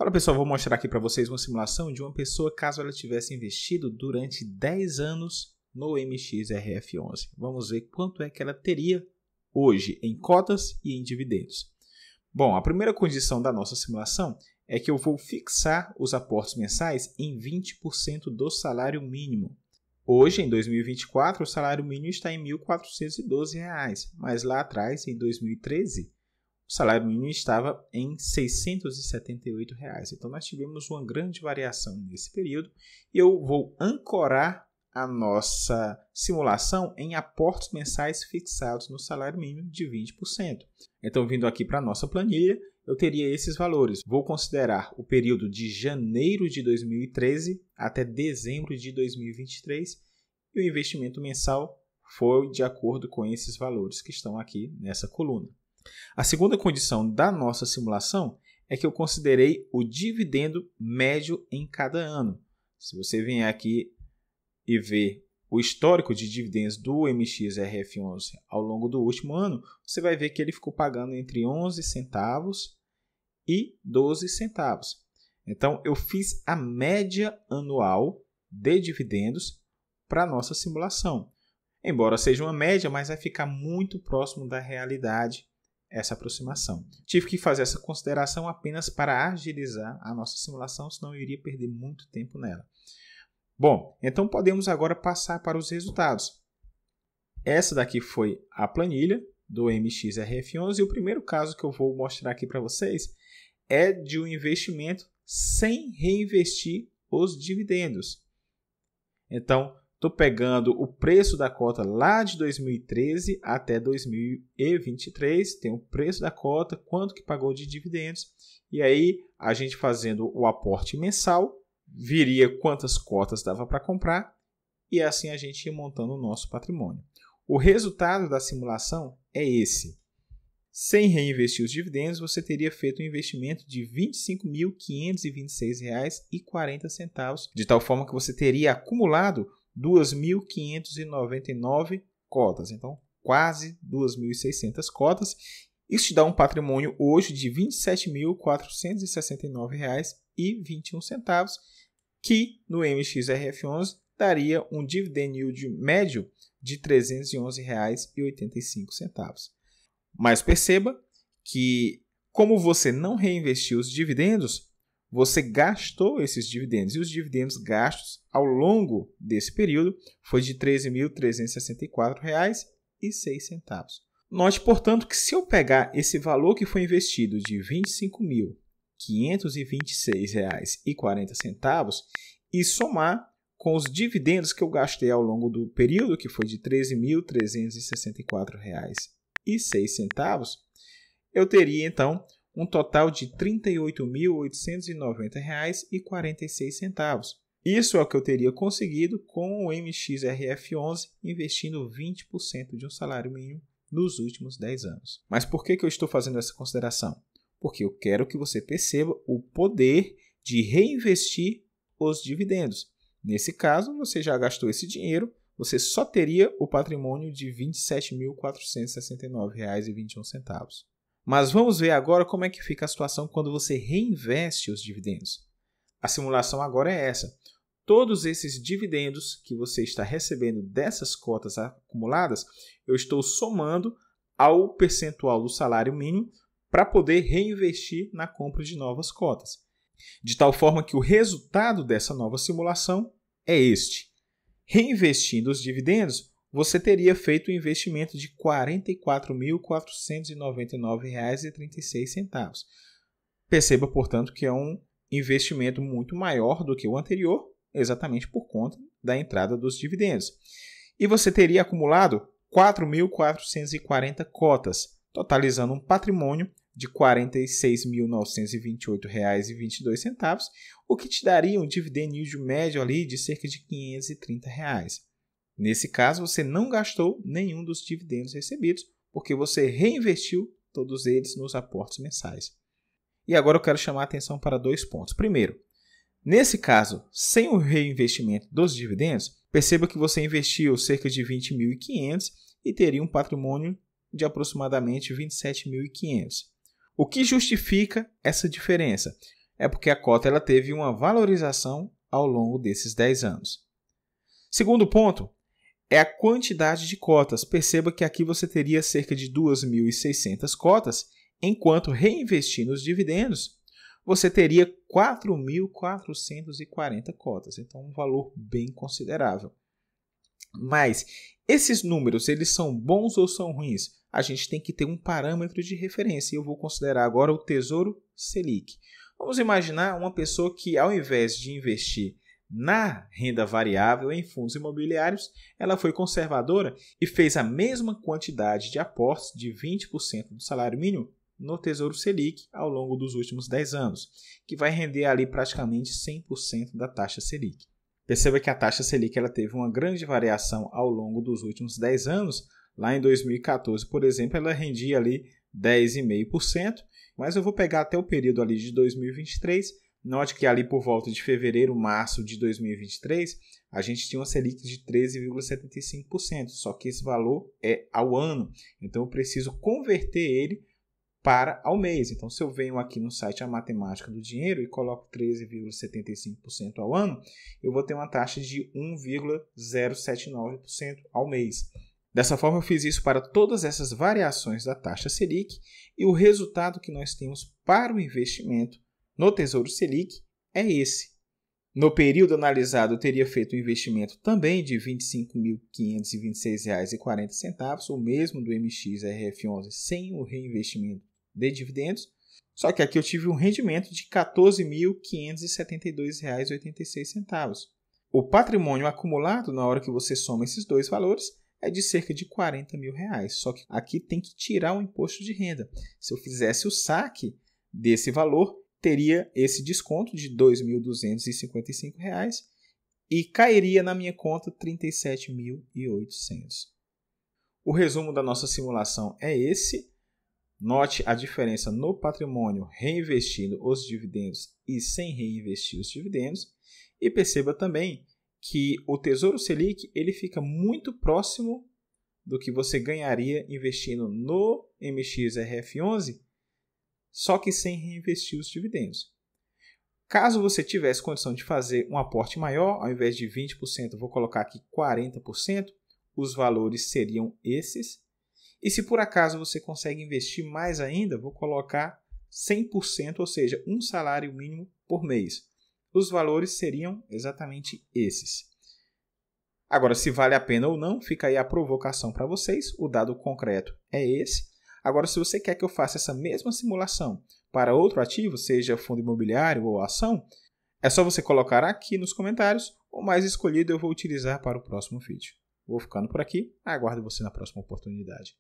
Fala pessoal, vou mostrar aqui para vocês uma simulação de uma pessoa caso ela tivesse investido durante 10 anos no MXRF11. Vamos ver quanto é que ela teria hoje em cotas e em dividendos. Bom, a primeira condição da nossa simulação é que eu vou fixar os aportes mensais em 20% do salário mínimo. Hoje, em 2024, o salário mínimo está em R$ 1.412, mas lá atrás, em 2013, o salário mínimo estava em R$ 678. Então, nós tivemos uma grande variação nesse período e eu vou ancorar a nossa simulação em aportes mensais fixados no salário mínimo de 20%. Então, vindo aqui para a nossa planilha, eu teria esses valores. Vou considerar o período de janeiro de 2013 até dezembro de 2023 e o investimento mensal foi de acordo com esses valores que estão aqui nessa coluna. A segunda condição da nossa simulação é que eu considerei o dividendo médio em cada ano. Se você vier aqui e ver o histórico de dividendos do MXRF11 ao longo do último ano, você vai ver que ele ficou pagando entre 11 centavos e 12 centavos. Então, eu fiz a média anual de dividendos para a nossa simulação. Embora seja uma média, mas vai ficar muito próximo da realidade essa aproximação. Tive que fazer essa consideração apenas para agilizar a nossa simulação, senão eu iria perder muito tempo nela. Bom, então podemos agora passar para os resultados. Essa daqui foi a planilha do MXRF11 e o primeiro caso que eu vou mostrar aqui para vocês é de um investimento sem reinvestir os dividendos. Então, estou pegando o preço da cota lá de 2013 até 2023, tem o preço da cota, quanto que pagou de dividendos, e aí a gente fazendo o aporte mensal, viria quantas cotas dava para comprar, e assim a gente ia montando o nosso patrimônio. O resultado da simulação é esse. Sem reinvestir os dividendos, você teria feito um investimento de R$ 25.526,40, de tal forma que você teria acumulado 2.599 cotas, então quase 2.600 cotas. Isso te dá um patrimônio hoje de R$ 27.469,21, que no MXRF11 daria um dividend yield médio de R$ 311,85. Mas perceba que, como você não reinvestiu os dividendos, você gastou esses dividendos. E os dividendos gastos ao longo desse período foi de R$ 13.364,06. Note, portanto, que se eu pegar esse valor que foi investido de R$ 25.526,40 e somar com os dividendos que eu gastei ao longo do período, que foi de R$ 13.364,06, eu teria, então, um total de R$ 38.890,46. Isso é o que eu teria conseguido com o MXRF11 investindo 20% de um salário mínimo nos últimos 10 anos. Mas por que eu estou fazendo essa consideração? Porque eu quero que você perceba o poder de reinvestir os dividendos. Nesse caso, você já gastou esse dinheiro, você só teria o patrimônio de R$ 27.469,21. Mas vamos ver agora como é que fica a situação quando você reinveste os dividendos. A simulação agora é essa. Todos esses dividendos que você está recebendo dessas cotas acumuladas, eu estou somando ao percentual do salário mínimo para poder reinvestir na compra de novas cotas. De tal forma que o resultado dessa nova simulação é este. Reinvestindo os dividendos, você teria feito um investimento de R$ 44.499,36. Perceba, portanto, que é um investimento muito maior do que o anterior, exatamente por conta da entrada dos dividendos. E você teria acumulado 4.440 cotas, totalizando um patrimônio de R$ 46.928,22, o que te daria um dividend yield médio ali de cerca de R$ 530. Nesse caso, você não gastou nenhum dos dividendos recebidos, porque você reinvestiu todos eles nos aportes mensais. E agora eu quero chamar a atenção para dois pontos. Primeiro, nesse caso, sem o reinvestimento dos dividendos, perceba que você investiu cerca de 20.500 e teria um patrimônio de aproximadamente 27.500. O que justifica essa diferença? é porque a cota ela teve uma valorização ao longo desses 10 anos. Segundo ponto é a quantidade de cotas. Perceba que aqui você teria cerca de 2.600 cotas, enquanto reinvestir nos dividendos, você teria 4.440 cotas. Então, um valor bem considerável. Mas esses números, eles são bons ou são ruins? A gente tem que ter um parâmetro de referência. E eu vou considerar agora o Tesouro Selic. Vamos imaginar uma pessoa que, ao invés de investir na renda variável em fundos imobiliários, ela foi conservadora e fez a mesma quantidade de aportes de 20% do salário mínimo no Tesouro Selic ao longo dos últimos 10 anos, que vai render ali praticamente 100% da taxa Selic. Perceba que a taxa Selic ela teve uma grande variação ao longo dos últimos 10 anos. Lá em 2014, por exemplo, ela rendia ali 10,5%, mas eu vou pegar até o período ali de 2023. Note que ali por volta de fevereiro, março de 2023, a gente tinha uma Selic de 13,75%, só que esse valor é ao ano, então eu preciso converter ele para ao mês. Então, se eu venho aqui no site A Matemática do Dinheiro e coloco 13,75% ao ano, eu vou ter uma taxa de 1,079% ao mês. Dessa forma, eu fiz isso para todas essas variações da taxa Selic e o resultado que nós temos para o investimento no Tesouro Selic é esse. No período analisado, eu teria feito um investimento também de R$ 25.526,40, o mesmo do MXRF11 sem o reinvestimento de dividendos, só que aqui eu tive um rendimento de R$ 14.572,86. O patrimônio acumulado, na hora que você soma esses dois valores, é de cerca de R$ 40 mil. Só que aqui tem que tirar o imposto de renda. Se eu fizesse o saque desse valor, teria esse desconto de R$ 2.255 e cairia na minha conta R$ 37.800. O resumo da nossa simulação é esse. Note a diferença no patrimônio reinvestindo os dividendos e sem reinvestir os dividendos. E perceba também que o Tesouro Selic ele fica muito próximo do que você ganharia investindo no MXRF11, só que sem reinvestir os dividendos. Caso você tivesse condição de fazer um aporte maior, ao invés de 20%, vou colocar aqui 40%, os valores seriam esses. E se por acaso você consegue investir mais ainda, vou colocar 100%, ou seja, um salário mínimo por mês. Os valores seriam exatamente esses. Agora, se vale a pena ou não, fica aí a provocação para vocês. O dado concreto é esse. Agora, se você quer que eu faça essa mesma simulação para outro ativo, seja fundo imobiliário ou ação, é só você colocar aqui nos comentários. O mais escolhido eu vou utilizar para o próximo vídeo. Vou ficando por aqui. Aguardo você na próxima oportunidade.